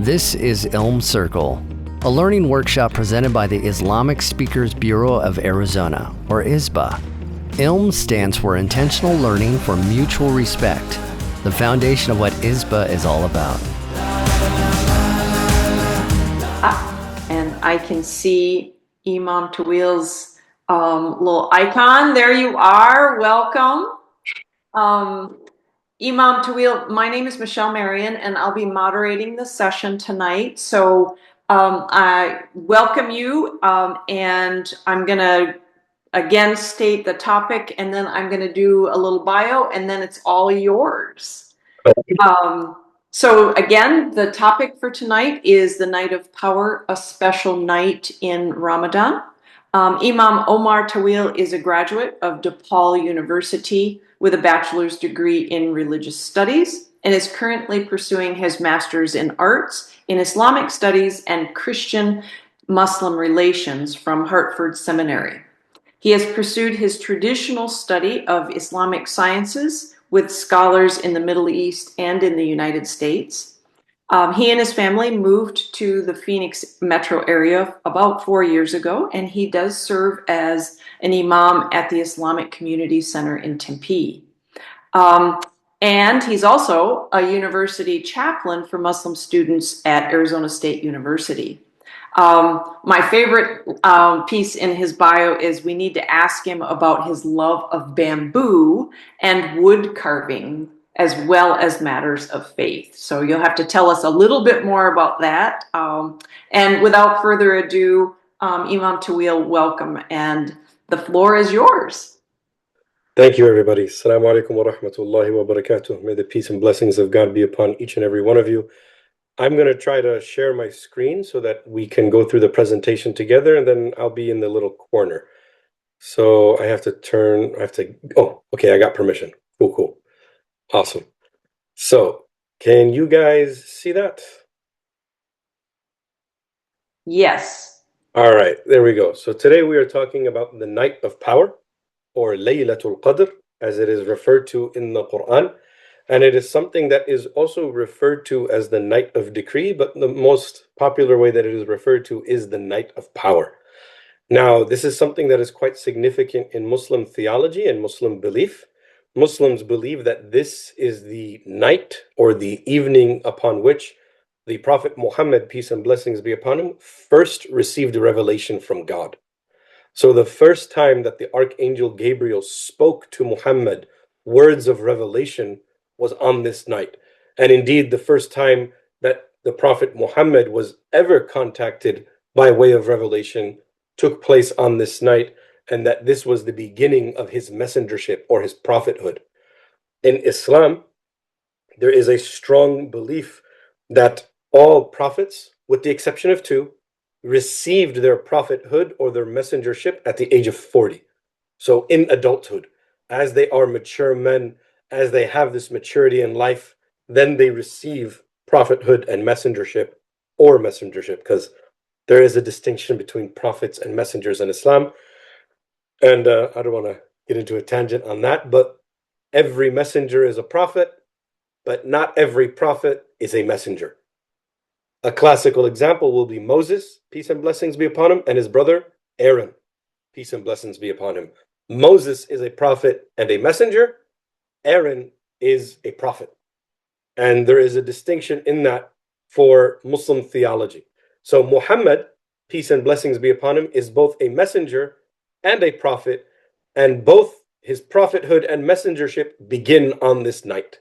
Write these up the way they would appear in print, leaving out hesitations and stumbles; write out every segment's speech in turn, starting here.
This is ILM Circle, a learning workshop presented by the Islamic Speakers Bureau of Arizona, or ISBA. ILM stands for Intentional Learning for Mutual Respect, the foundation of what ISBA is all about. And I can see Imam Tawil's little icon. There you are. Welcome. Imam Tawil, my name is Michelle Marion, and I'll be moderating the session tonight. So I welcome you, and I'm going to again state the topic, and then I'm going to do a little bio, and then it's all yours. So again, the topic for tonight is the Night of Power, a special night in Ramadan. Imam Omar Tawil is a graduate of DePaul University with a bachelor's degree in religious studies and is currently pursuing his master's in arts in Islamic studies and Christian Muslim relations from Hartford Seminary. He has pursued his traditional study of Islamic sciences with scholars in the Middle East and in the United States. He and his family moved to the Phoenix metro area about 4 years ago, and he does serve as an imam at the Islamic Community Center in Tempe. And he's also a university chaplain for Muslim students at Arizona State University. My favorite piece in his bio is we need to ask him about his love of bamboo and wood carving, as well as matters of faith. So you'll have to tell us a little bit more about that. And without further ado, Imam Tawil, welcome, and the floor is yours. Thank you, everybody. Assalamu alaikum wa rahmatullahi wa barakatuh. May the peace and blessings of God be upon each and every one of you. I'm going to try to share my screen so that we can go through the presentation together, and then I'll be in the little corner. So oh, okay, I got permission. Cool. Awesome. So, can you guys see that? Yes. All right, there we go. So today we are talking about the Night of Power, or Laylatul Qadr, as it is referred to in the Quran. And it is something that is also referred to as the Night of Decree, but the most popular way that it is referred to is the Night of Power. Now, this is something that is quite significant in Muslim theology and Muslim belief. Muslims believe that this is the night or the evening upon which the Prophet Muhammad, peace and blessings be upon him, first received a revelation from God. So the first time that the Archangel Gabriel spoke to Muhammad words of revelation was on this night. And indeed, the first time that the Prophet Muhammad was ever contacted by way of revelation took place on this night, and that this was the beginning of his messengership or his prophethood. In Islam, there is a strong belief that all prophets, with the exception of two, received their prophethood or their messengership at the age of 40. So in adulthood, as they are mature men, as they have this maturity in life, then they receive prophethood and messengership, because there is a distinction between prophets and messengers in Islam. And I don't want to get into a tangent on that, but every messenger is a prophet, but not every prophet is a messenger. A classical example will be Moses, peace and blessings be upon him, and his brother Aaron, peace and blessings be upon him. Moses is a prophet and a messenger. Aaron is a prophet. And there is a distinction in that for Muslim theology. So Muhammad, peace and blessings be upon him, is both a messenger and a prophet, and both his prophethood and messengership begin on this night,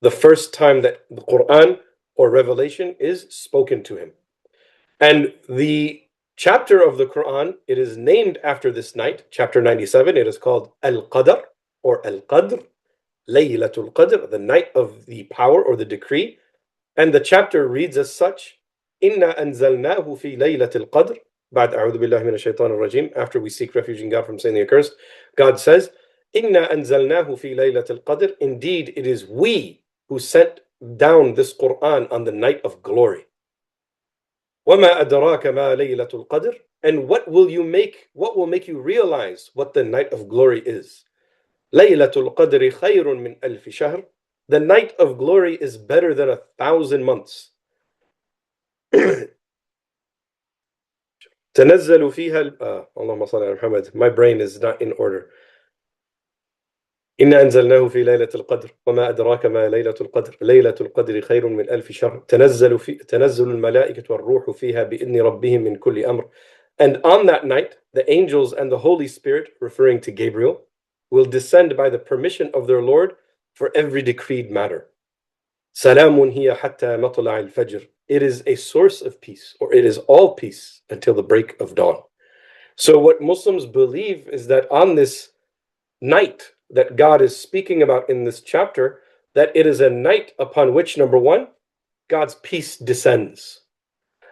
the first time that the Quran or revelation is spoken to him. And the chapter of the Quran, it is named after this night, chapter 97. It is called Al-Qadr or Al-Qadr, Laylatul Qadr, the night of the power or the decree. And the chapter reads as such: Inna anzalnahu fi laylatil qadr. Ba'd a'udhu billahi minash shaitanir rajim. After we seek refuge in God from saying the accursed, God says, Inna anzalnahu fi laylatil qadr. Indeed, it is we who sent down this Quran on the night of glory. وَمَا أَدْرَاكَ مَا لَيْلَةُ الْقَدْرِ. And what will make you realize what the night of glory is? لَيْلَةُ الْقَدْرِ خَيْرٌ مِّنْ أَلْفِ شَهْرٍ. The night of glory is better than 1,000 months. تنزل فيها اللهم صل على محمد. My brain is not in order. إنا أنزلناه في ليلة القدر وما أدراك ما ليلة القدر ليلة القدر خير من ألف شهر تنزل الملائكة والروح فيها بإذن ربهم من كل أمر. And on that night, the angels and the Holy Spirit, referring to Gabriel, will descend by the permission of their Lord for every decreed matter. سلام هي حتى مطلع الفجر. It is a source of peace, or it is all peace until the break of dawn. So what Muslims believe is that on this night that God is speaking about in this chapter, that it is a night upon which, number one, God's peace descends.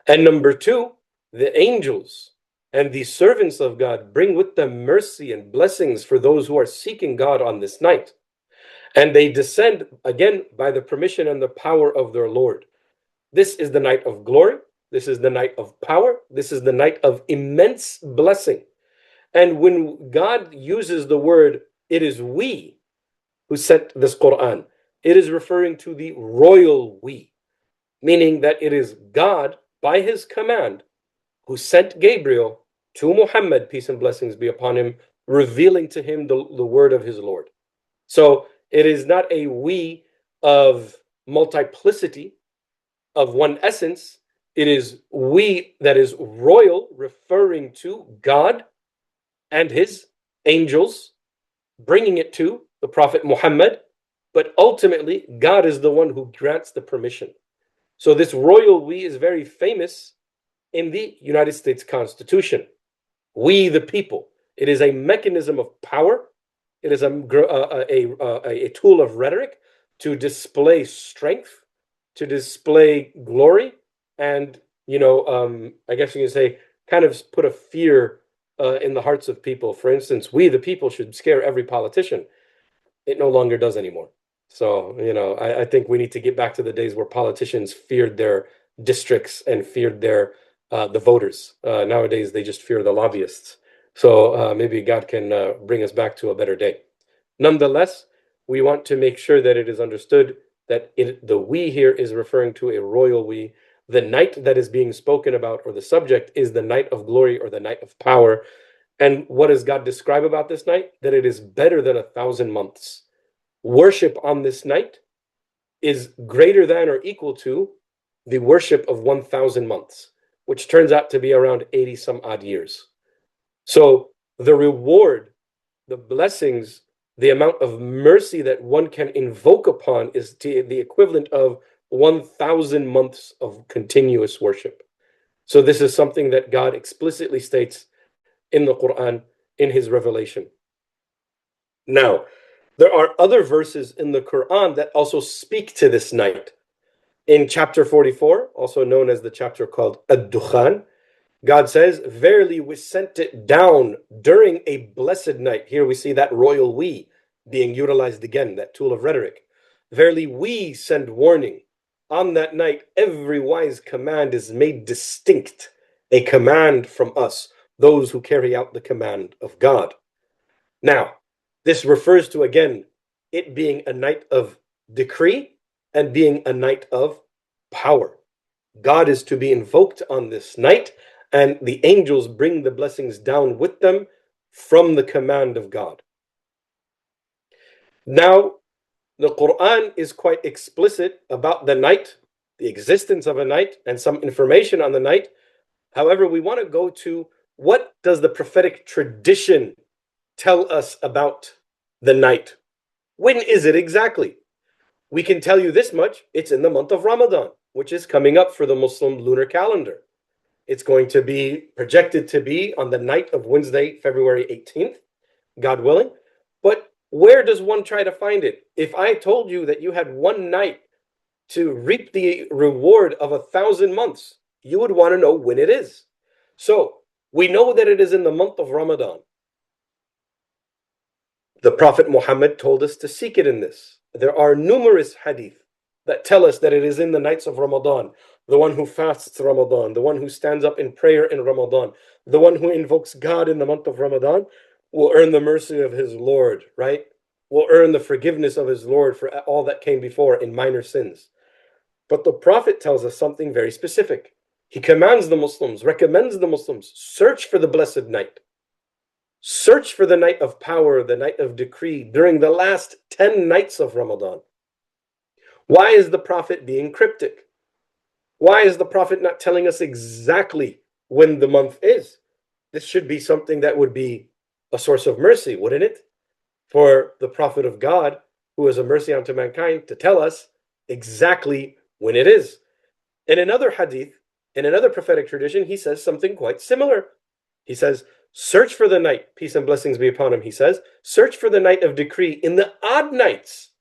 And number two, the angels and the servants of God bring with them mercy and blessings for those who are seeking God on this night. And they descend again by the permission and the power of their Lord. This is the night of glory. This is the night of power. This is the night of immense blessing. And when God uses the word, it is we who sent this Quran, it is referring to the royal we, meaning that it is God, by his command, who sent Gabriel to Muhammad, peace and blessings be upon him, revealing to him the word of his Lord. So it is not a we of multiplicity, of one essence. It is we that is royal, referring to God and his angels, bringing it to the Prophet Muhammad, but ultimately God is the one who grants the permission. So this royal we is very famous in the United States Constitution. We the people. It is a mechanism of power. It is a tool of rhetoric to display strength, to display glory, and I guess you can say kind of put a fear in the hearts of people. For instance, we the people should scare every politician. It no longer does anymore. So, I think we need to get back to the days where politicians feared their districts and feared the voters. Nowadays, they just fear the lobbyists. So maybe God can bring us back to a better day. Nonetheless, we want to make sure that it is understood that the we here is referring to a royal we. The night that is being spoken about, or the subject, is the night of glory or the night of power. And what does God describe about this night? That it is better than 1,000 months. Worship on this night is greater than or equal to the worship of 1,000 months, which turns out to be around 80 some odd years. So the reward, the blessings, the amount of mercy that one can invoke upon is the equivalent of 1,000 months of continuous worship. So this is something that God explicitly states in the Quran, in his revelation. Now, there are other verses in the Quran that also speak to this night. In chapter 44, also known as the chapter called Ad-Dukhan, God says, verily we sent it down during a blessed night. Here we see that royal we being utilized again, that tool of rhetoric. Verily we send warning. On that night, every wise command is made distinct, a command from us, those who carry out the command of God. Now, this refers to, again, it being a night of decree and being a night of power. God is to be invoked on this night, and the angels bring the blessings down with them from the command of God. Now, the Quran is quite explicit about the night, the existence of a night, and some information on the night. However, we want to go to, what does the prophetic tradition tell us about the night? When is it exactly? We can tell you this much: it's in the month of Ramadan, which is coming up for the Muslim lunar calendar. It's going to be projected to be on the night of Wednesday, February 18th, God willing. But where does one try to find it? If I told you that you had one night to reap the reward of 1,000 months, you would want to know when it is. So we know that it is in the month of Ramadan. The Prophet Muhammad told us to seek it in this. There are numerous hadith that tell us that it is in the nights of Ramadan. The one who fasts Ramadan, the one who stands up in prayer in Ramadan, the one who invokes God in the month of Ramadan will earn the mercy of his Lord, right? Will earn the forgiveness of his Lord for all that came before in minor sins. But the Prophet tells us something very specific. He commands the Muslims, recommends the Muslims, search for the blessed night. Search for the night of power, the night of decree during the last 10 nights of Ramadan. Why is the Prophet being cryptic? Why is the Prophet not telling us exactly when the month is? This should be something that would be a source of mercy, wouldn't it? For the Prophet of God, who is a mercy unto mankind, to tell us exactly when it is. In another hadith, in another prophetic tradition, he says something quite similar. He says, search for the night, peace and blessings be upon him, he says, search for the night of decree in the odd nights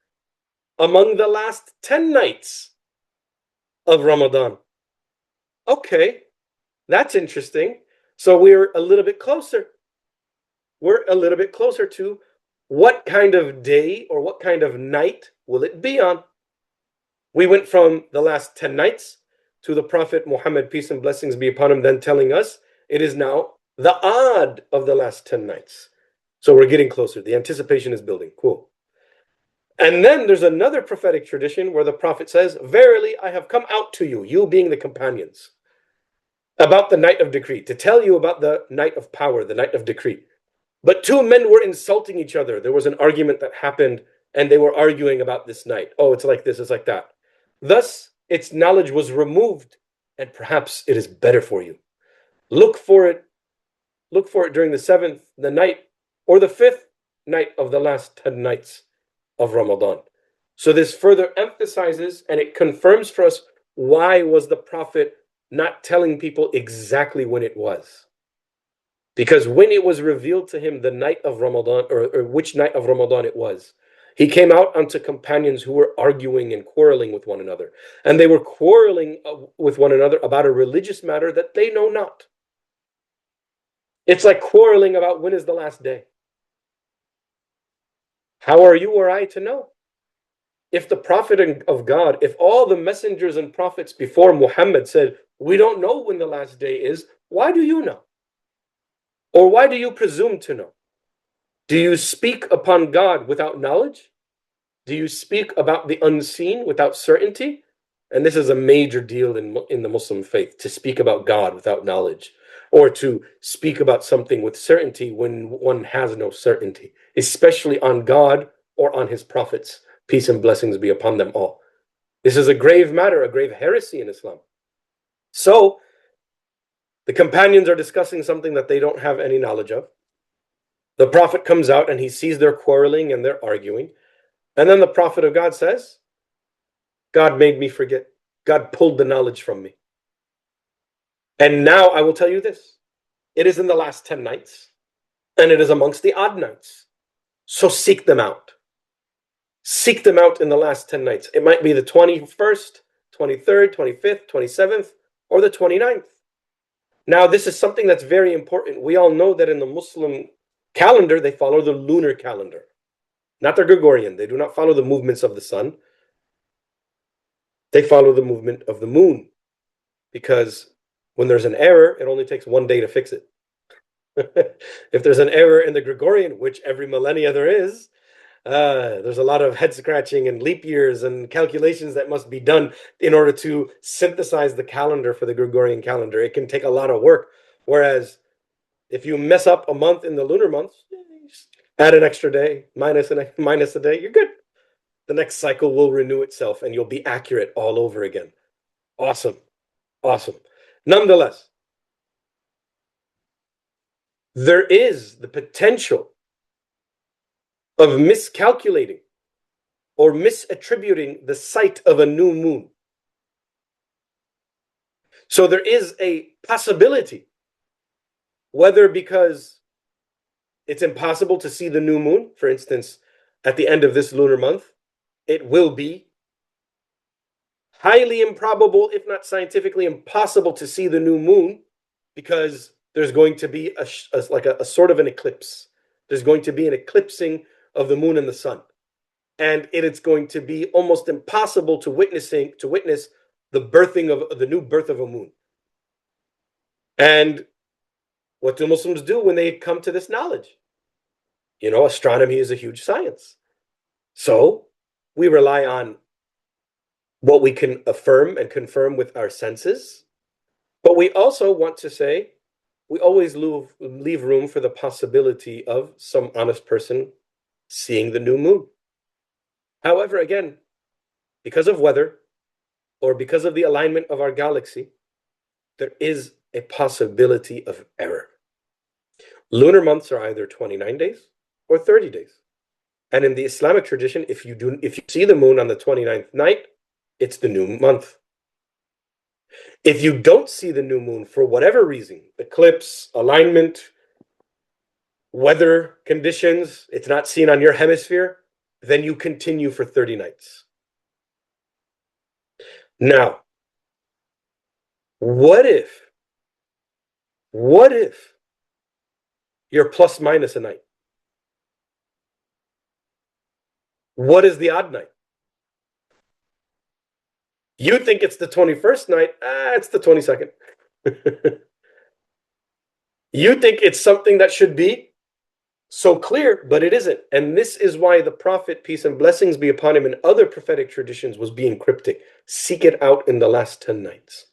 among the last 10 nights of Ramadan. Okay, that's interesting. So we're a little bit closer. We're a little bit closer to what kind of day or what kind of night will it be on? We went from the last 10 nights to the Prophet Muhammad, peace and blessings be upon him, then telling us it is now the odd of the last 10 nights. So we're getting closer. The anticipation is building. Cool. And then there's another prophetic tradition where the Prophet says, verily, I have come out to you, you being the companions, about the night of decree, to tell you about the night of power, the night of decree. But two men were insulting each other. There was an argument that happened, and they were arguing about this night. Oh, it's like this, it's like that. Thus, its knowledge was removed, and perhaps it is better for you. Look for it during the 7th, the night, or the 5th night of the last 10 nights of Ramadan. So this further emphasizes and it confirms for us why was the Prophet not telling people exactly when it was. Because when it was revealed to him the night of Ramadan, or which night of Ramadan it was, he came out unto companions who were arguing and quarreling with one another. And they were quarreling with one another about a religious matter that they know not. It's like quarreling about when is the last day. How are you or I to know? If the Prophet of God, if all the messengers and prophets before Muhammad said, we don't know when the last day is, why do you know? Or why do you presume to know? Do you speak upon God without knowledge? Do you speak about the unseen without certainty? And this is a major deal in the Muslim faith, to speak about God without knowledge, or to speak about something with certainty when one has no certainty, especially on God or on his prophets. Peace and blessings be upon them all. This is a grave matter, a grave heresy in Islam. So, the companions are discussing something that they don't have any knowledge of. The Prophet comes out and he sees their quarreling and their arguing. And then the Prophet of God says, God made me forget. God pulled the knowledge from me. And now I will tell you this. It is in the last 10 nights, and it is amongst the odd nights. So seek them out. Seek them out in the last 10 nights. It might be the 21st, 23rd, 25th, 27th, or the 29th. Now, this is something that's very important. We all know that in the Muslim calendar, they follow the lunar calendar, not the Gregorian. They do not follow the movements of the sun. They follow the movement of the moon, because when there's an error, it only takes one day to fix it. If there's an error in the Gregorian, which every millennia there is, there's a lot of head scratching and leap years and calculations that must be done in order to synthesize the calendar for the Gregorian calendar. It can take a lot of work. Whereas if you mess up a month in the lunar months, just add an extra day, minus a day, you're good. The next cycle will renew itself and you'll be accurate all over again. Awesome. Awesome. Nonetheless, there is the potential of miscalculating or misattributing the sight of a new moon. So there is a possibility, whether because it's impossible to see the new moon, for instance, at the end of this lunar month, it will be highly improbable, if not scientifically impossible, to see the new moon, because there's going to be a sort of an eclipse. There's going to be an eclipsing of the moon and the sun. And it's going to be almost impossible to witness the birthing of the new birth of a moon. And what do Muslims do when they come to this knowledge? You know, astronomy is a huge science. So we rely on what we can affirm and confirm with our senses. But we also want to say, we always leave room for the possibility of some honest person seeing the new moon. However, again, because of weather or because of the alignment of our galaxy, there is a possibility of error. Lunar months are either 29 days or 30 days. And in the Islamic tradition, if you see the moon on the 29th night, it's the new month. If you don't see the new moon for whatever reason, eclipse, alignment, weather conditions, it's not seen on your hemisphere, then you continue for 30 nights. Now, what if you're plus minus a night? What is the odd night? You think it's the 21st night, it's the 22nd. You think it's something that should be so clear, but it isn't. And this is why the Prophet, peace and blessings be upon him, and other prophetic traditions was being cryptic. Seek it out in the last 10 nights.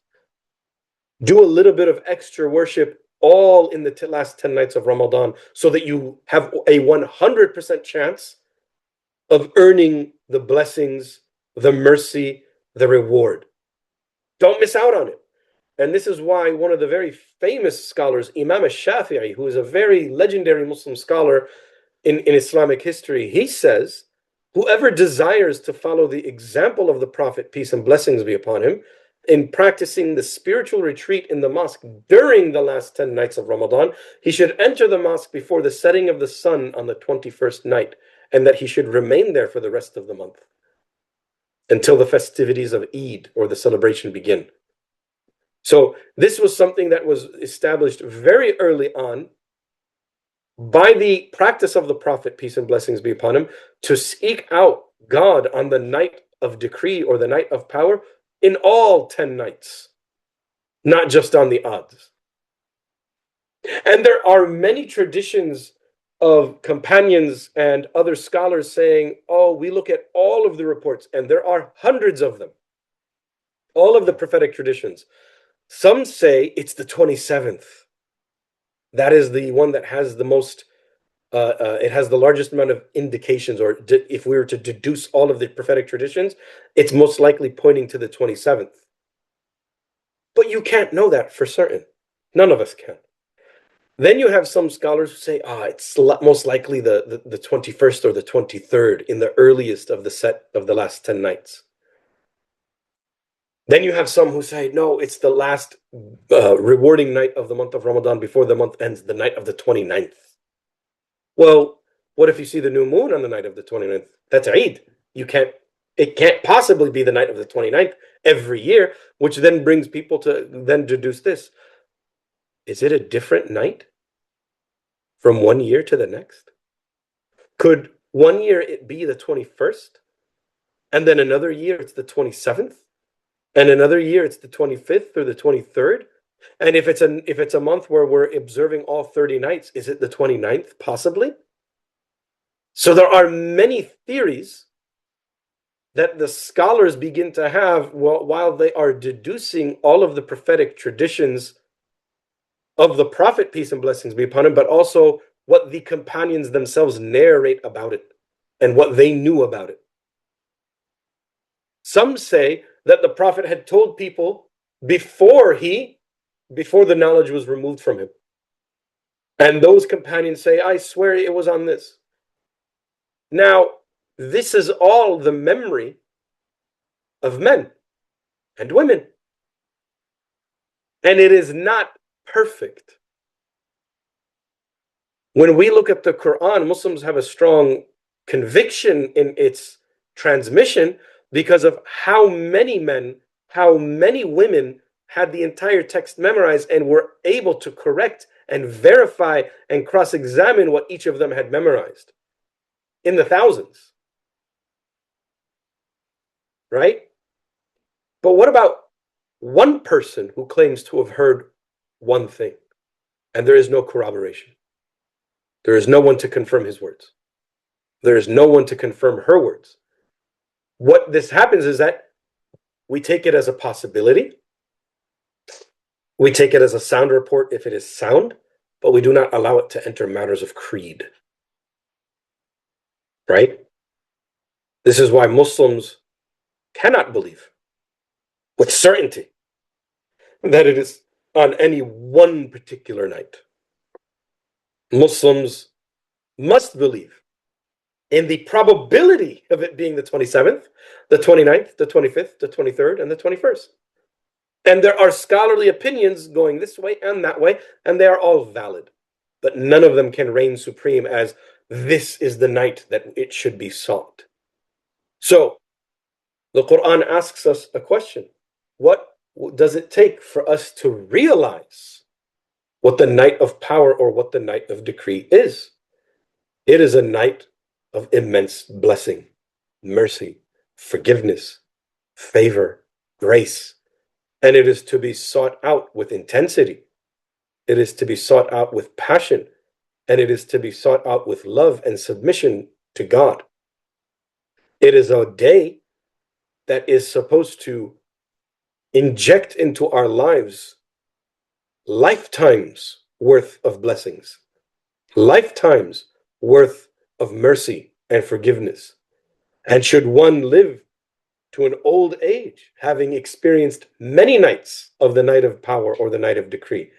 Do a little bit of extra worship all in the last 10 nights of Ramadan so that you have a 100% chance of earning the blessings, the mercy, the reward. Don't miss out on it. And this is why one of the very famous scholars, Imam al-Shafi'i, who is a very legendary Muslim scholar in Islamic history, he says, whoever desires to follow the example of the Prophet, peace and blessings be upon him, in practicing the spiritual retreat in the mosque during the last 10 nights of Ramadan, he should enter the mosque before the setting of the sun on the 21st night, and that he should remain there for the rest of the month until the festivities of Eid or the celebration begin. So this was something that was established very early on by the practice of the Prophet, peace and blessings be upon him, to seek out God on the night of decree or the night of power in all 10 nights, not just on the odds. And there are many traditions of companions and other scholars saying, oh, we look at all of the reports, and there are hundreds of them, all of the prophetic traditions. Some say it's the 27th. That is the one that has the most, it has the largest amount of indications, or if we were to deduce all of the prophetic traditions, it's most likely pointing to the 27th. But you can't know that for certain. None of us can. Then you have some scholars who say, it's most likely the 21st or the 23rd in the earliest of the set of the last 10 nights. Then you have some who say, no, it's the last rewarding night of the month of Ramadan before the month ends, the night of the 29th. Well, what if you see the new moon on the night of the 29th? That's Eid. It can't possibly be the night of the 29th every year, which then brings people to then deduce this. Is it a different night from one year to the next? Could one year it be the 21st? And then another year it's the 27th? And another year it's the 25th or the 23rd? And if it's a month where we're observing all 30 nights, is it the 29th possibly? So there are many theories that the scholars begin to have while they are deducing all of the prophetic traditions of the Prophet, peace and blessings be upon him, but also what the companions themselves narrate about it and what they knew about it. Some say that the Prophet had told people before the knowledge was removed from him. And those companions say, I swear it was on this. Now, this is all the memory of men and women. And it is not perfect. When we look at the Quran, Muslims have a strong conviction in its transmission because of how many men, how many women had the entire text memorized and were able to correct and verify and cross-examine what each of them had memorized in the thousands. Right? But what about one person who claims to have heard one thing and there is no corroboration? There is no one to confirm his words. There is no one to confirm her words. What this happens is that we take it as a possibility, We take it as a sound report if it is sound, but we do not allow it to enter matters of creed. Right? This is why Muslims cannot believe with certainty that it is on any one particular night. Muslims must believe in the probability of it being the 27th, the 29th, the 25th, the 23rd, and the 21st. And there are scholarly opinions going this way and that way, and they are all valid. But none of them can reign supreme as this is the night that it should be sought. So, the Quran asks us a question. What does it take for us to realize what the night of power or what the night of decree is? It is a night of immense blessing, mercy, forgiveness, favor, grace. And it is to be sought out with intensity. It is to be sought out with passion. And it is to be sought out with love and submission to God. It is a day that is supposed to inject into our lives lifetimes worth of blessings, lifetimes worth of mercy and forgiveness. And should one live to an old age, having experienced many nights of the night of power or the night of decree,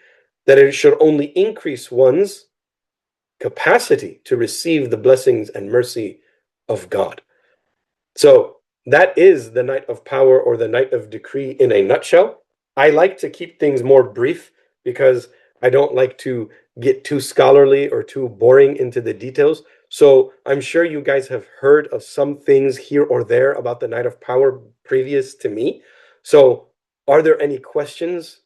that it should only increase one's capacity to receive the blessings and mercy of God. So that is the night of power or the night of decree in a nutshell. I like to keep things more brief because I don't like to get too scholarly or too boring into the details. So I'm sure you guys have heard of some things here or there about the night of power previous to me. So are there any questions?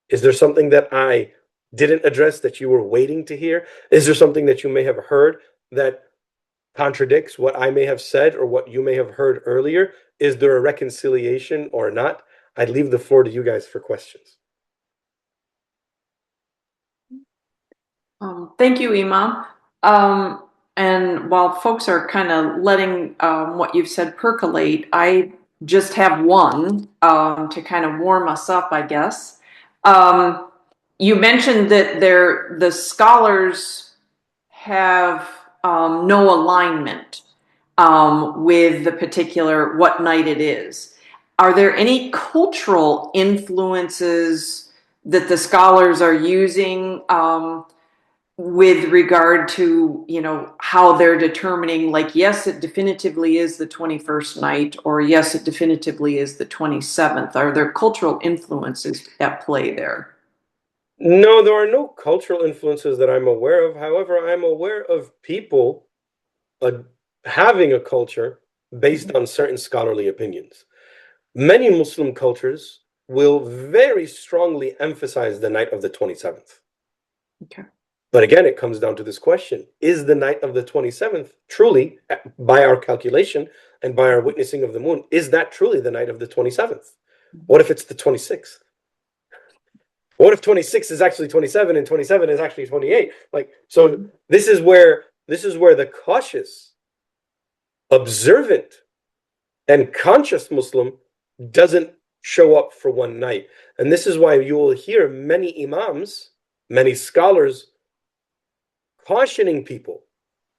Is there something that I didn't address that you were waiting to hear? Is there something that you may have heard that contradicts what I may have said or what you may have heard earlier? Is there a reconciliation or not? I'd leave the floor to you guys for questions. Thank you, Imam. And while folks are kind of letting what you've said percolate, I just have one to kind of warm us up, I guess. You mentioned that the scholars have no alignment with the particular what night it is. Are there any cultural influences that the scholars are using with regard to, you know, how they're determining, like, yes, it definitively is the 21st night, or yes, it definitively is the 27th? Are there cultural influences at play there? No, there are no cultural influences that I'm aware of. However, I'm aware of people having a culture based on certain scholarly opinions. Many Muslim cultures will very strongly emphasize the night of the 27th. Okay. But again, it comes down to this question. Is the night of the 27th truly, by our calculation and by our witnessing of the moon, is that truly the night of the 27th? What if it's the 26th? What if 26 is actually 27 and 27 is actually 28? Like, so this is where the cautious, observant, and conscious Muslim doesn't show up for one night. And this is why you will hear many imams, many scholars cautioning people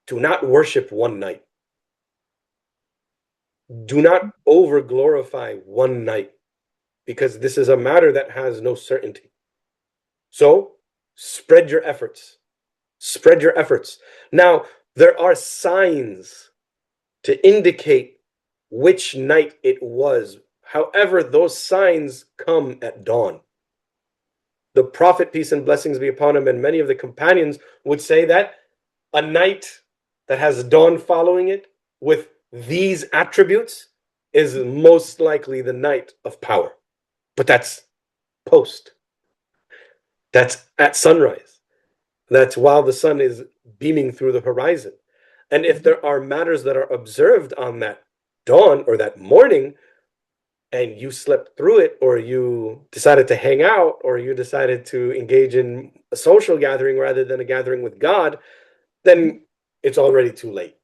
to not worship one night. Do not over glorify one night, because this is a matter that has no certainty. So spread your efforts. Spread your efforts. Now, there are signs to indicate which night it was. However, those signs come at dawn. The Prophet, peace and blessings be upon him, and many of the companions would say that a night that has dawn following it with these attributes is most likely the night of power. But that's post. That's at sunrise. That's while the sun is beaming through the horizon. And if there are matters that are observed on that dawn or that morning, and you slept through it, or you decided to hang out, or you decided to engage in a social gathering rather than a gathering with God, then it's already too late.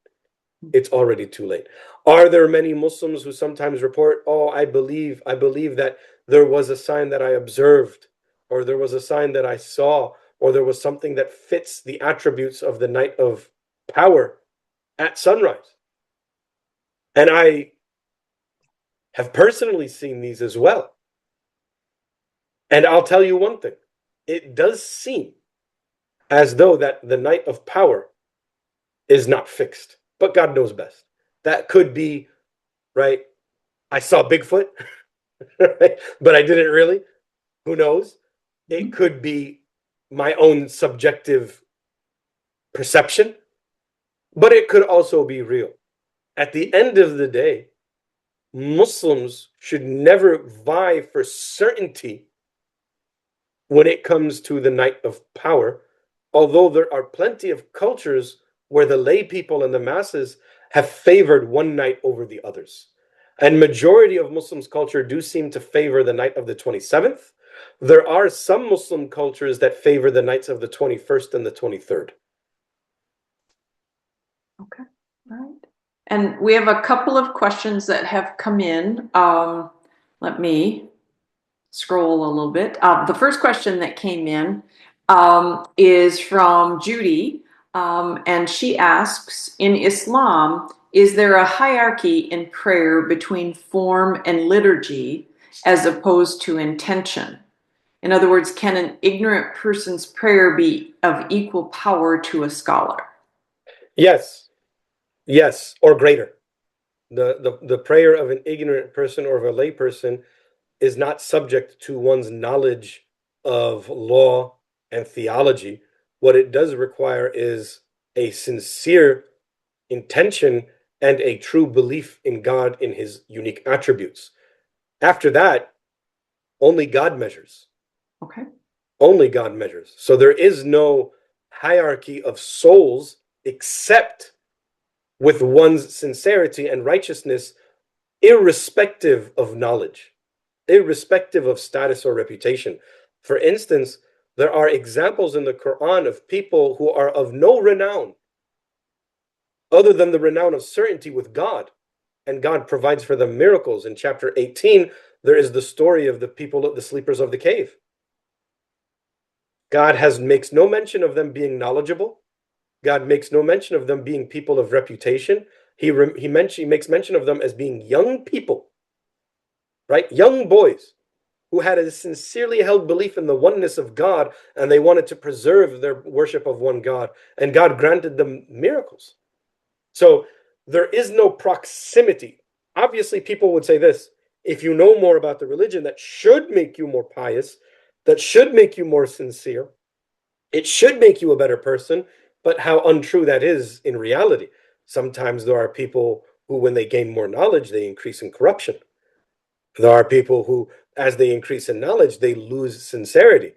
It's already too late. Are there many Muslims who sometimes report, oh, I believe that there was a sign that I observed or there was a sign that I saw, or there was something that fits the attributes of the night of power at sunrise. And I have personally seen these as well. And I'll tell you one thing. It does seem as though that the night of power is not fixed, but God knows best. That could be, right? I saw Bigfoot, right? But I didn't really. Who knows? It could be my own subjective perception, but it could also be real. At the end of the day, Muslims should never vie for certainty when it comes to the night of power, although there are plenty of cultures where the lay people and the masses have favored one night over the others. And majority of Muslims culture do seem to favor the night of the 27th. There are some Muslim cultures that favor the nights of the 21st and the 23rd. Okay, all right. And we have a couple of questions that have come in. Let me scroll a little bit. The first question that came in is from Judy, and she asks, in Islam, is there a hierarchy in prayer between form and liturgy as opposed to intention? In other words, can an ignorant person's prayer be of equal power to a scholar? Yes, yes, or greater. The prayer of an ignorant person or of a lay person is not subject to one's knowledge of law and theology. What it does require is a sincere intention and a true belief in God in his unique attributes. After that, only God measures. Okay. Only God measures. So there is no hierarchy of souls except with one's sincerity and righteousness, irrespective of knowledge, irrespective of status or reputation. For instance, there are examples in the Quran of people who are of no renown other than the renown of certainty with God, and God provides for them miracles. In chapter 18, there is the story of the people, the sleepers of the cave. God makes no mention of them being knowledgeable. God makes no mention of them being people of reputation. He makes mention of them as being young people, right? Young boys who had a sincerely held belief in the oneness of God, and they wanted to preserve their worship of one God, and God granted them miracles. So there is no proximity. Obviously, people would say this: if you know more about the religion, that should make you more pious, that should make you more sincere, it should make you a better person. But how untrue that is in reality. Sometimes there are people who, when they gain more knowledge, they increase in corruption. There are people who, as they increase in knowledge, they lose sincerity.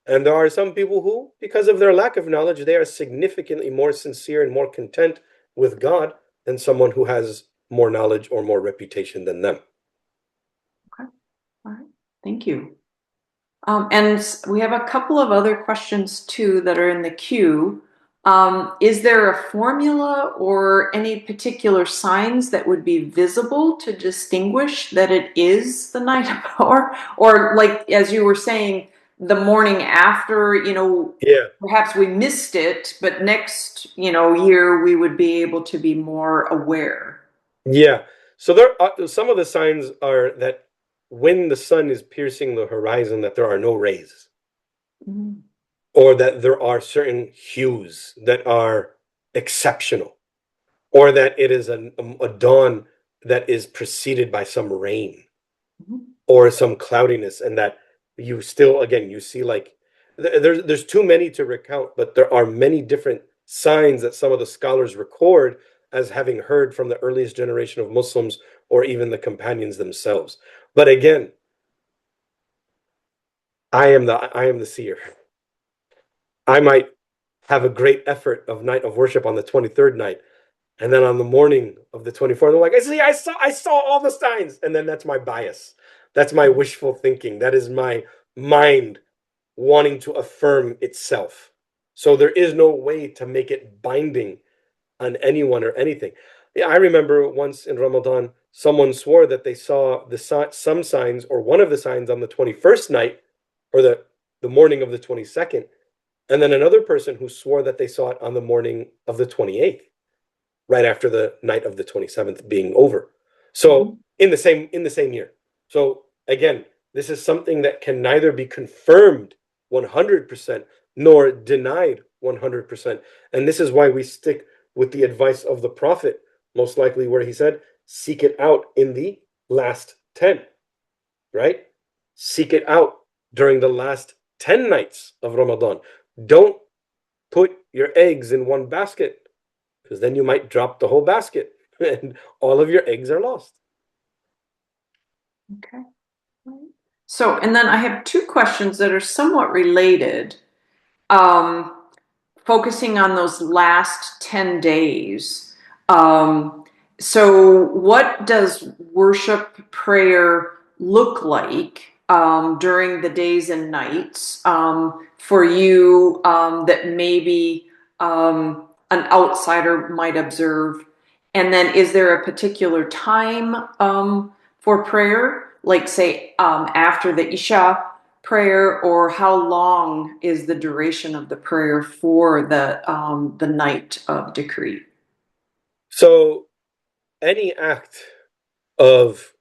And there are some people who, because of their lack of knowledge, they are significantly more sincere and more content with God than someone who has more knowledge or more reputation than them. Okay. All right. Thank you. And we have a couple of other questions too that are in the queue. Is there a formula or any particular signs that would be visible to distinguish that it is the night of power? Or like, as you were saying, the morning after, Yeah. perhaps we missed it, but next, year we would be able to be more aware. Yeah. So there are some of the signs are that when the sun is piercing the horizon, that there are no rays, Mhm. or that there are certain hues that are exceptional, or that it is a dawn that is preceded by some rain Mhm. or some cloudiness, and that you still, again, you see, like, there's too many to recount, but there are many different signs that some of the scholars record as having heard from the earliest generation of Muslims or even the companions themselves. But again, I am the seer. I might have a great effort of night of worship on the 23rd night, and then on the morning of the 24th, I'm like, I saw all the signs. And then that's my bias. That's my wishful thinking. That is my mind wanting to affirm itself. So there is no way to make it binding on anyone or anything. Yeah, I remember once in Ramadan, someone swore that they saw some signs or one of the signs on the 21st night, or the the morning of the 22nd, and then another person who swore that they saw it on the morning of the 28th, right after the night of the 27th being over. So in the same year. So again, this is something that can neither be confirmed 100% nor denied 100%. And this is why we stick with the advice of the Prophet, most likely where he said, seek it out in the last 10, right? Seek it out during the last 10 nights of Ramadan. Don't put your eggs in one basket, because then you might drop the whole basket and all of your eggs are lost. Okay. So, and then I have two questions that are somewhat related, focusing on those last 10 days. So what does worship prayer look like during the days and nights for you that maybe an outsider might observe? And then is there a particular time for prayer, like say after the Isha prayer, or how long is the duration of the prayer for the night of decree? So any act of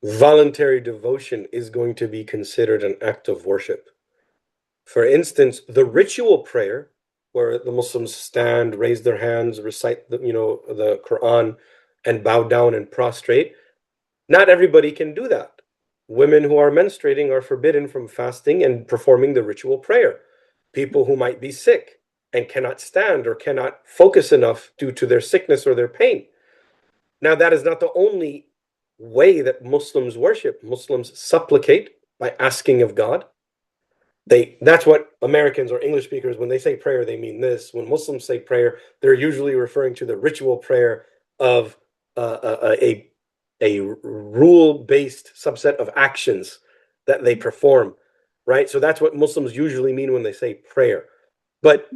voluntary devotion is going to be considered an act of worship. For instance, the ritual prayer, where the Muslims stand, raise their hands, recite the Quran, and bow down and prostrate, not everybody can do that. Women who are menstruating are forbidden from fasting and performing the ritual prayer. People who might be sick and cannot stand or cannot focus enough due to their sickness or their pain. Now, that is not the only way that Muslims worship. Muslims supplicate by asking of God. That's what Americans or English speakers, when they say prayer, they mean this. When Muslims say prayer, they're usually referring to the ritual prayer of a rule-based subset of actions that they perform, right? So that's what Muslims usually mean when they say prayer. But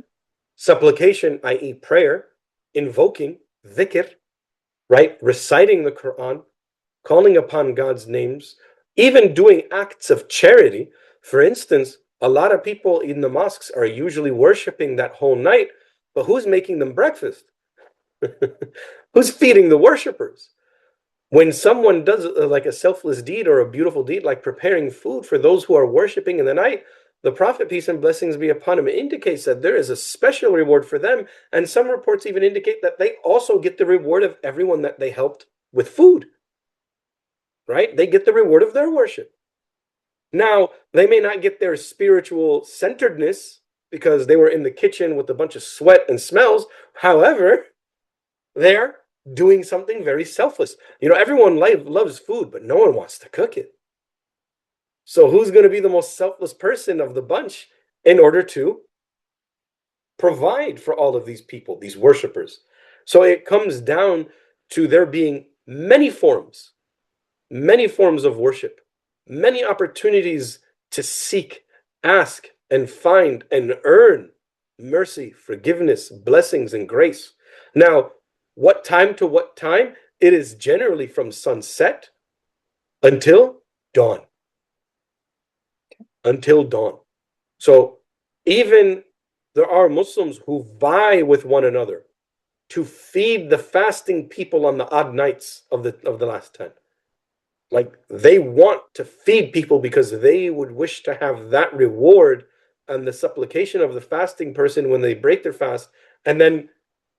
supplication, i.e. prayer, invoking, dhikr, right? Reciting the Quran, calling upon God's names, even doing acts of charity. For instance, a lot of people in the mosques are usually worshiping that whole night, but who's making them breakfast? Who's feeding the worshipers? When someone does like a selfless deed or a beautiful deed, like preparing food for those who are worshiping in the night, the Prophet, peace and blessings be upon him, indicates that there is a special reward for them. And some reports even indicate that they also get the reward of everyone that they helped with food, right? They get the reward of their worship. Now, they may not get their spiritual centeredness because they were in the kitchen with a bunch of sweat and smells. However, they're doing something very selfless. Everyone loves food, but no one wants to cook it. So who's going to be the most selfless person of the bunch in order to provide for all of these people, these worshipers? So it comes down to there being many forms of worship, many opportunities to seek, ask, and find and earn mercy, forgiveness, blessings, and grace. Now, what time to what time? It is generally from sunset until dawn. Until dawn. So even there are Muslims who vie with one another to feed the fasting people on the odd nights of the last 10. Like, they want to feed people because they would wish to have that reward and the supplication of the fasting person when they break their fast, and then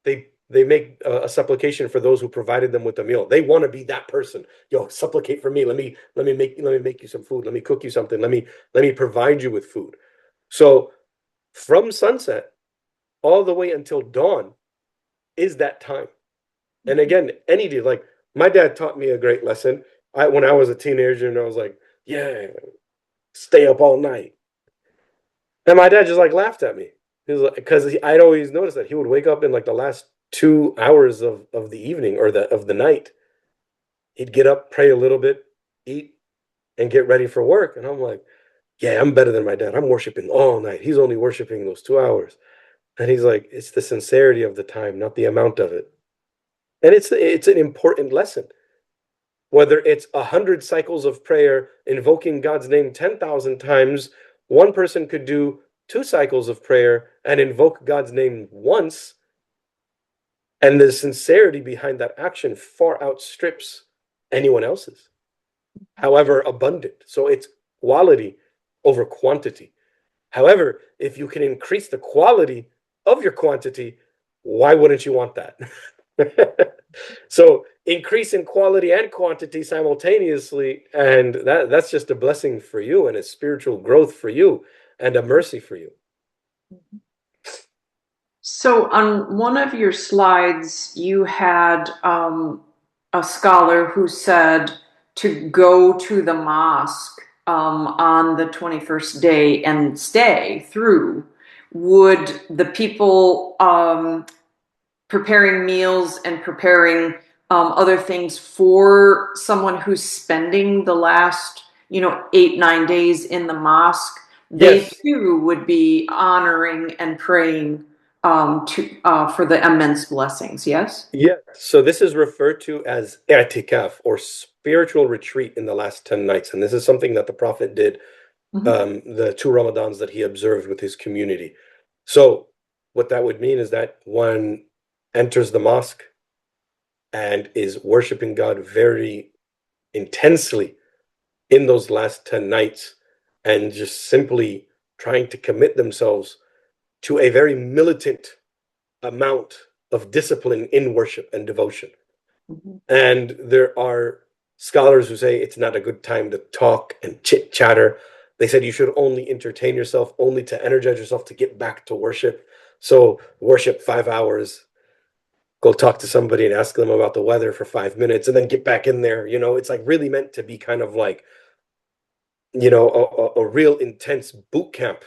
they make a supplication for those who provided them with the meal. They want to be that person. Yo, supplicate for me. Let me make you some food. Let me cook you something. Let me provide you with food. So from sunset all the way until dawn is that time. And again, any day, like my dad taught me a great lesson. When I was a teenager, and I was like, yeah, stay up all night. And my dad just like laughed at me. He was like, because I'd always noticed that he would wake up in like the last 2 hours of the evening or of the night. He'd get up, pray a little bit, eat, and get ready for work. And I'm like, yeah, I'm better than my dad. I'm worshiping all night. He's only worshiping those 2 hours. And he's like, it's the sincerity of the time, not the amount of it. And it's an important lesson. Whether it's 100 cycles of prayer, invoking God's name 10,000 times, one person could do 2 cycles of prayer and invoke God's name once, and the sincerity behind that action far outstrips anyone else's, however abundant. So it's quality over quantity. However, if you can increase the quality of your quantity, why wouldn't you want that? So increase in quality and quantity simultaneously, and that's just a blessing for you and a spiritual growth for you and a mercy for you. So on one of your slides, you had a scholar who said to go to the mosque on the 21st day and stay through. Would the people preparing meals and preparing other things for someone who's spending the last, 8, 9 days in the mosque, they Yes. too would be honoring and praying for the immense blessings. Yes. Yeah. So this is referred to as i'tikaf, or spiritual retreat in the last 10 nights. And this is something that the Prophet did the 2 Ramadans that he observed with his community. So what that would mean is that one enters the mosque and is worshiping God very intensely in those last 10 nights, and just simply trying to commit themselves to a very militant amount of discipline in worship and devotion. And there are scholars who say it's not a good time to talk and chit chatter. They said you should only entertain yourself, only to energize yourself to get back to worship. So worship 5 hours, go talk to somebody and ask them about the weather for 5 minutes, and then get back in there. It's like really meant to be kind of like, a real intense boot camp.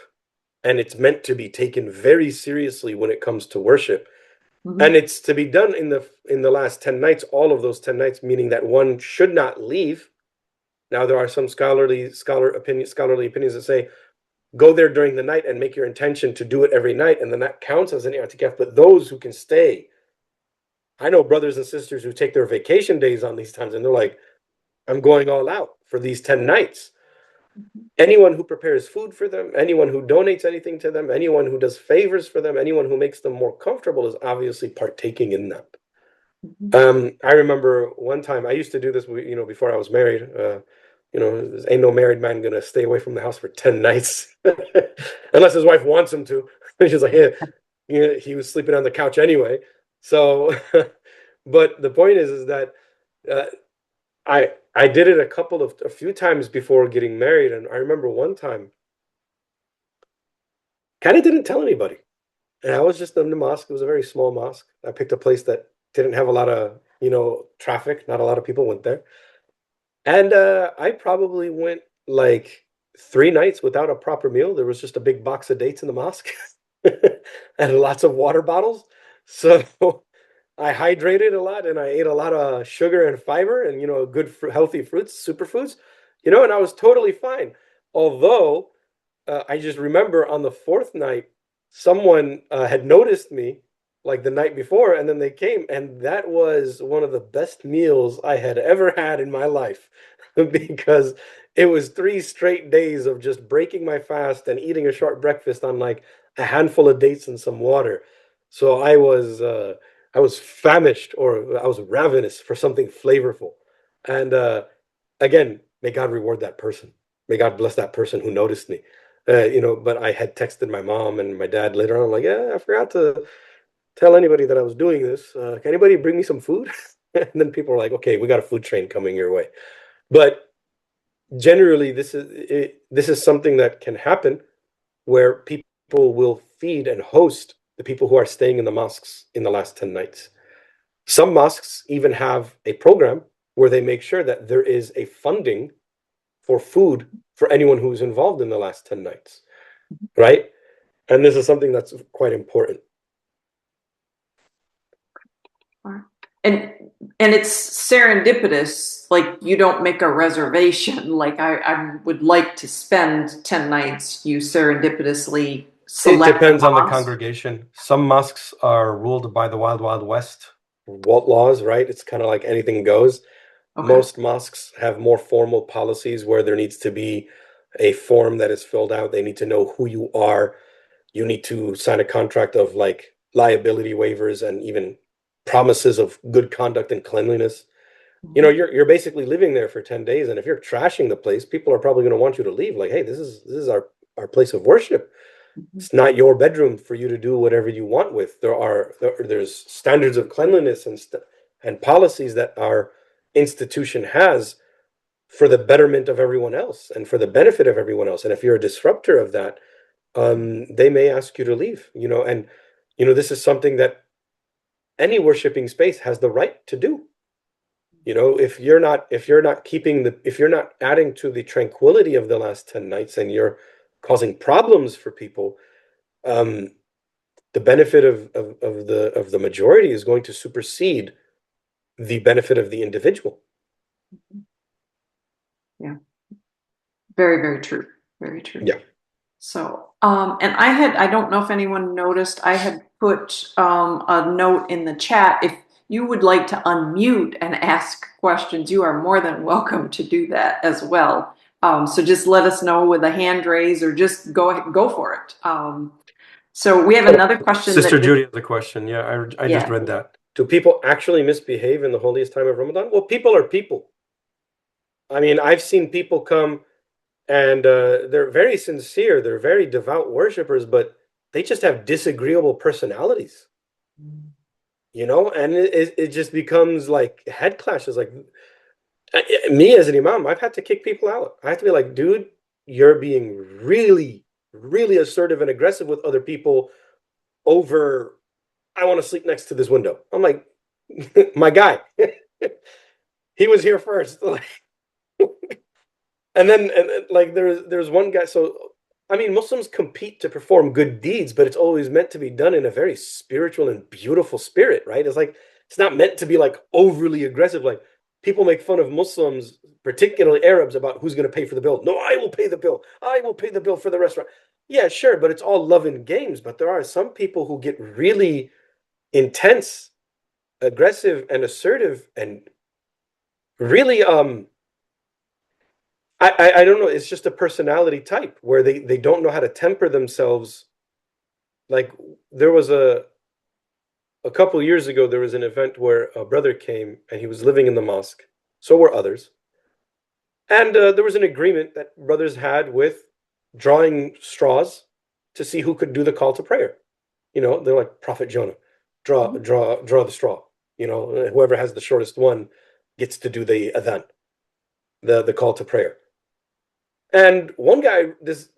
And it's meant to be taken very seriously when it comes to worship. And it's to be done in the last 10 nights, all of those 10 nights, meaning that one should not leave. Now, there are some scholarly opinions that say, go there during the night and make your intention to do it every night, and then that counts as an i'tikaf. But those who can stay, I know brothers and sisters who take their vacation days on these times, and they're like, I'm going all out for these 10 nights. Anyone who prepares food for them, anyone who donates anything to them, anyone who does favors for them, anyone who makes them more comfortable is obviously partaking in that. I remember one time I used to do this, before I was married. Ain't no married man gonna stay away from the house for 10 nights unless his wife wants him to. She's like, yeah, he was sleeping on the couch anyway. So, but the point is that uh, I did it a few times before getting married, and I remember one time, kind of didn't tell anybody, and I was just in the mosque. It was a very small mosque. I picked a place that didn't have a lot of traffic. Not a lot of people went there, and I probably went like 3 nights without a proper meal. There was just a big box of dates in the mosque, and lots of water bottles. So I hydrated a lot, and I ate a lot of sugar and fiber and, good healthy fruits, superfoods, and I was totally fine. Although I just remember on the fourth night, someone had noticed me like the night before, and then they came, and that was one of the best meals I had ever had in my life because it was 3 straight days of just breaking my fast and eating a short breakfast on like a handful of dates and some water. So I was famished, or I was ravenous for something flavorful. And again, may God reward that person. May God bless that person who noticed me. But I had texted my mom and my dad later on, like, yeah, I forgot to tell anybody that I was doing this. Can anybody bring me some food? And then people were like, okay, we got a food train coming your way. But generally, this is something that can happen, where people will feed and host the people who are staying in the mosques in the last 10 nights. Some mosques even have a program where they make sure that there is a funding for food for anyone who's involved in the last 10 nights, right? And this is something that's quite important. And it's serendipitous, like you don't make a reservation. Like I would like to spend 10 nights, you serendipitously It select a depends on the mosque. congregation. Some mosques are ruled by the Wild Wild West laws, right? It's kind of like anything goes. Okay. Most mosques have more formal policies where there needs to be a form that is filled out. They need to know who you are. You need to sign a contract of like liability waivers and even promises of good conduct and cleanliness. You know, you're basically living there for 10 days, and if you're trashing the place, people are probably going to want you to leave. Like, hey, this is our place of worship. It's not your bedroom for you to do whatever you want with. There's standards of cleanliness and policies that our institution has for the betterment of everyone else and for the benefit of everyone else. And if you're a disruptor of that, they may ask you to leave. And this is something that any worshiping space has the right to do. If you're not adding to the tranquility of the last 10 nights and you're causing problems for people, the benefit of the majority is going to supersede the benefit of the individual. Yeah. Very, very true. Very true. Yeah. So, and I don't know if anyone noticed, I had put a note in the chat. If you would like to unmute and ask questions, you are more than welcome to do that as well. So just let us know with a hand raise or just go for it. So we have another question. Sister Judy has a question. Yeah, I just read that. Do people actually misbehave in the holiest time of Ramadan? Well, people are people. I mean, I've seen people come and they're very sincere. They're very devout worshipers, but they just have disagreeable personalities. And it just becomes like head clashes. Like me as an imam, I've had to kick people out. I have to be like, dude, you're being really, really assertive and aggressive with other people over, I want to sleep next to this window. I'm like, my guy, he was here first. And then like there's one guy. So I mean, Muslims compete to perform good deeds, but it's always meant to be done in a very spiritual and beautiful spirit, right? It's not meant to be like overly aggressive. Like people make fun of Muslims, particularly Arabs, about who's going to pay for the bill. No, I will pay the bill. I will pay the bill for the restaurant. Yeah, sure, but it's all love and games. But there are some people who get really intense, aggressive, and assertive, and really I don't know. It's just a personality type where they don't know how to temper themselves. Like there was a couple of years ago, there was an event where a brother came and he was living in the mosque. So were others. And there was an agreement that brothers had with drawing straws to see who could do the call to prayer. They're like Prophet Jonah, draw the straw. Whoever has the shortest one gets to do the adhan, the call to prayer. And one guy, this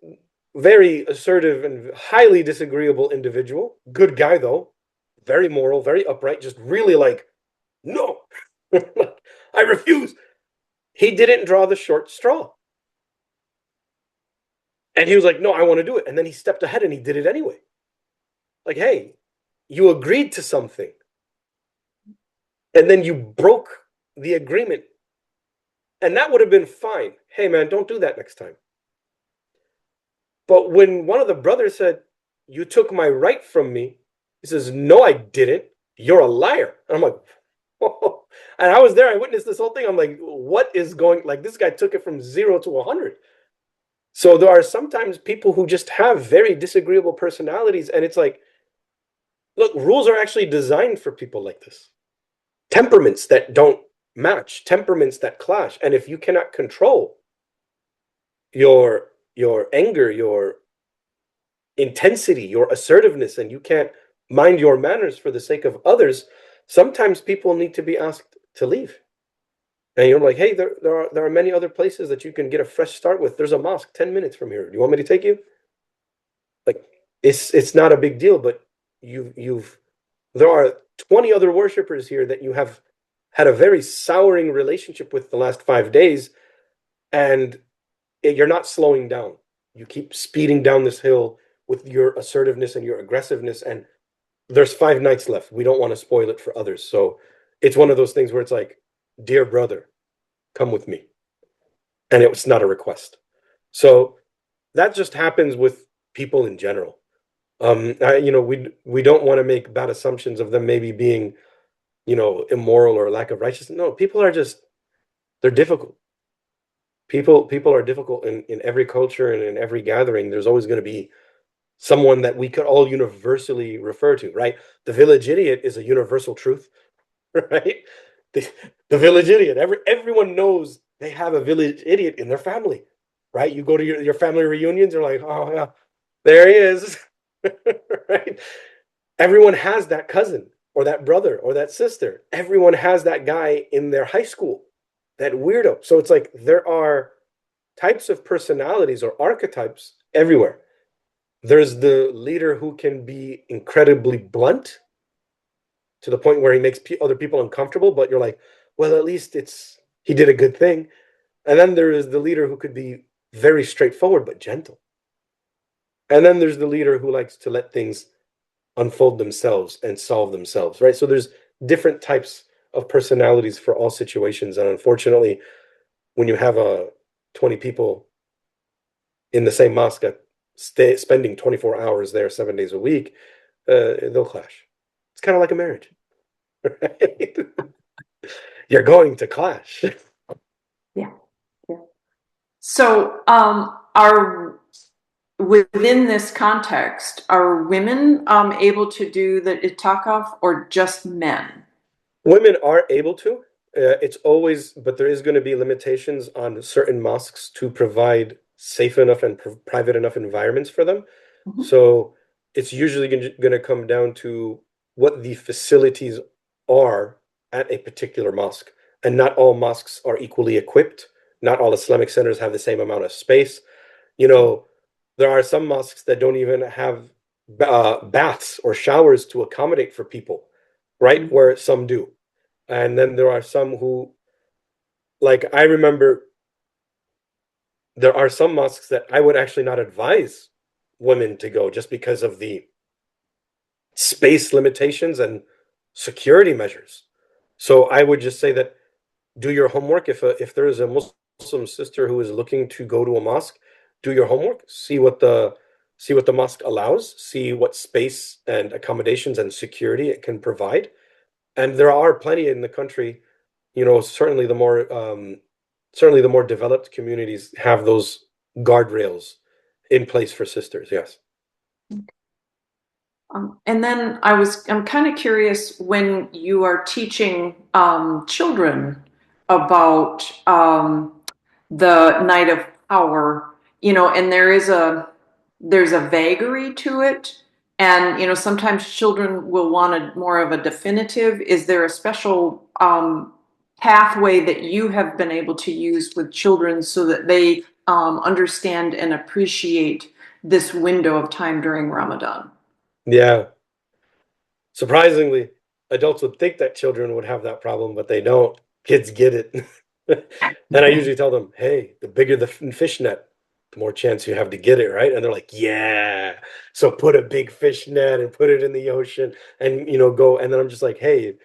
very assertive and highly disagreeable individual, good guy though, very moral, very upright, just really like, no, I refuse. He didn't draw the short straw. And he was like, no, I want to do it. And then he stepped ahead and he did it anyway. Like, hey, you agreed to something. And then you broke the agreement. And that would have been fine. Hey, man, don't do that next time. But when one of the brothers said, you took my right from me, he says, no, I didn't. You're a liar. And I'm like, whoa. And I was there. I witnessed this whole thing. I'm like, what is going, like this guy took it from 0 to 100. So there are sometimes people who just have very disagreeable personalities. And it's like, look, rules are actually designed for people like this. Temperaments that don't match, temperaments that clash. And if you cannot control your anger, your intensity, your assertiveness, and you can't mind your manners for the sake of others, sometimes people need to be asked to leave. And you're like, hey, there are many other places that you can get a fresh start with. There's a mosque 10 minutes from here. Do you want me to take you? Like, it's not a big deal, but there are 20 other worshipers here that you have had a very souring relationship with the last 5 days, and you're not slowing down. You keep speeding down this hill with your assertiveness and your aggressiveness, and there's 5 nights left. We don't want to spoil it for others. So it's one of those things where it's like, dear brother, come with me. And it's not a request. So that just happens with people in general. We don't want to make bad assumptions of them maybe being, immoral or lack of righteousness. No, people are they're difficult. People are difficult in every culture and in every gathering. There's always going to be someone that we could all universally refer to, right? The village idiot is a universal truth, right? The, the village idiot. Everyone knows they have a village idiot in their family, right? You go to your family reunions, you're like, oh yeah, there he is. Right? Everyone has that cousin or that brother or that sister. Everyone has that guy in their high school, that weirdo. So it's like there are types of personalities or archetypes everywhere. There's the leader who can be incredibly blunt to the point where he makes other people uncomfortable, but you're like, well, at least he did a good thing. And then there is the leader who could be very straightforward but gentle. And then there's the leader who likes to let things unfold themselves and solve themselves, right? So there's different types of personalities for all situations. And unfortunately, when you have 20 people in the same mosque spending 24 hours there 7 days a week, they'll clash. It's kind of like a marriage, right? You're going to clash. Yeah. Yeah. So, are within this context, are women able to do the itikaf or just men? Women are able to. It's always, but there is going to be limitations on certain mosques to provide safe enough and private enough environments for them. Mhm. So it's usually going to come down to what the facilities are at a particular mosque. And not all mosques are equally equipped. Not all Islamic centers have the same amount of space. You know, there are some mosques that don't even have baths or showers to accommodate for people, right? Where some do. And then there are some who, like, I remember there are some mosques that I would actually not advise women to go just because of the space limitations and security measures. So I would just say that do your homework. If there is a Muslim sister who is looking to go to a mosque, do your homework. See what the mosque allows. See what space and accommodations and security it can provide. And there are plenty in the country. Certainly the more developed communities have those guardrails in place for sisters. Yes. And then I'm kind of curious when you are teaching children about the night of power, and there's a vagary to it. And, sometimes children will want more of a definitive. Is there a special pathway that you have been able to use with children so that they understand and appreciate this window of time during Ramadan? Yeah. Surprisingly, adults would think that children would have that problem, but they don't. Kids get it. And I usually tell them, hey, the bigger the fish net, the more chance you have to get it, right? And they're like, yeah. So put a big fish net and put it in the ocean and, go. And then I'm just like, hey,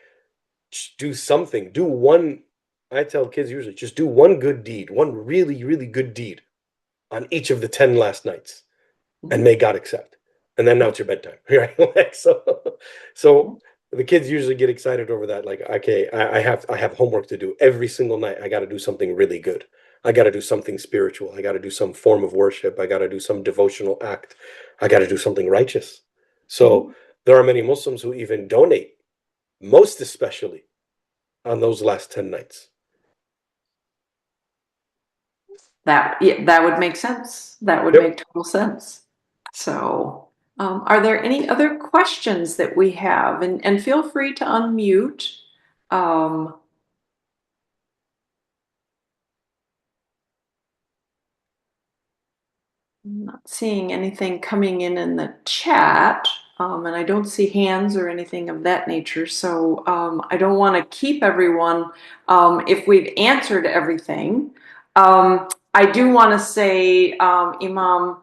just do something. Do one. I tell kids usually just do one good deed, one really, really good deed on each of the 10 last nights, and may God accept. And then now it's your bedtime, right? Like, so the kids usually get excited over that. Like, okay, I have homework to do every single night. I got to do something really good. I got to do something spiritual. I got to do some form of worship. I got to do some devotional act. I got to do something righteous. So there are many Muslims who even donate, most especially on those last 10 nights. That would make sense. That would Yep. make total sense. So, are there any other questions that we have? And feel free to unmute. Um, I'm not seeing anything coming in the chat, and I don't see hands or anything of that nature. So I don't want to keep everyone if we've answered everything. I do want to say, Imam,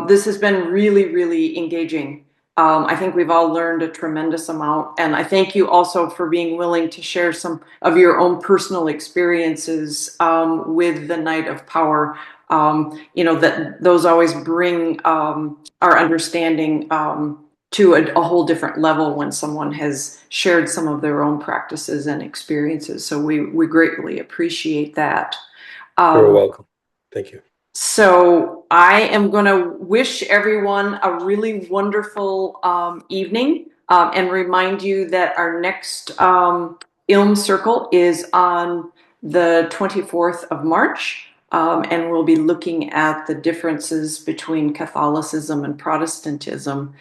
this has been really, really engaging. I think we've all learned a tremendous amount, and I thank you also for being willing to share some of your own personal experiences with the Night of Power. That those always bring our understanding to a whole different level when someone has shared some of their own practices and experiences. So we greatly appreciate that. You're welcome. Thank you. So I am going to wish everyone a really wonderful evening and remind you that our next ILM Circle is on the 24th of March. And we'll be looking at the differences between Catholicism and Protestantism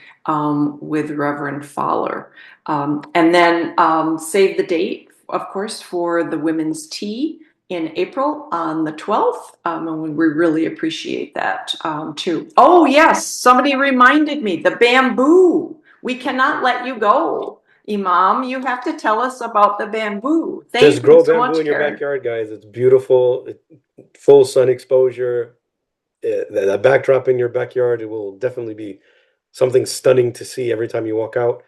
with Reverend Fowler. And then save the date, of course, for the women's tea in April on the 12th, and we really appreciate that too. Oh yes, somebody reminded me, the bamboo. We cannot let you go, Imam. You have to tell us about the bamboo. Thank Just you grow so bamboo much, in your Karen. backyard, guys. It's beautiful. Full sun exposure. The backdrop in your backyard, it will definitely be something stunning to see every time you walk out.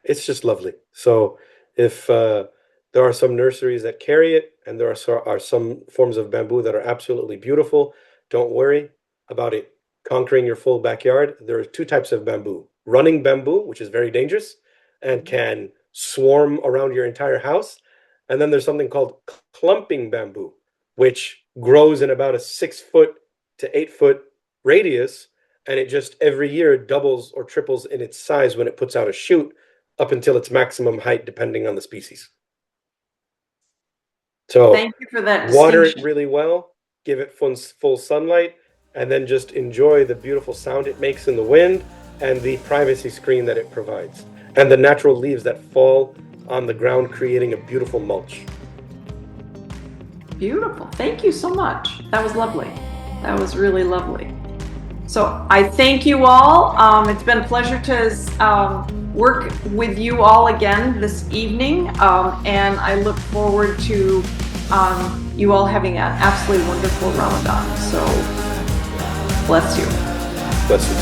It's just lovely. So if there are some nurseries that carry it, and there are some forms of bamboo that are absolutely beautiful, don't worry about it conquering your full backyard. There are two types of bamboo: running bamboo, which is very dangerous and can swarm around your entire house. And then there's something called clumping bamboo, which grows in about a 6 foot to 8 foot radius, and it just every year doubles or triples in its size when it puts out a shoot up until its maximum height, depending on the species. So Thank you for that water it distinction. really well, give it full sunlight, and then just enjoy the beautiful sound it makes in the wind and the privacy screen that it provides, and the natural leaves that fall on the ground, creating a beautiful mulch. Beautiful. Thank you so much. That was lovely. That was really lovely. So I thank you all. It's been a pleasure to work with you all again this evening, and I look forward to you all having an absolutely wonderful Ramadan. So bless you. Bless you.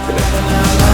Good night.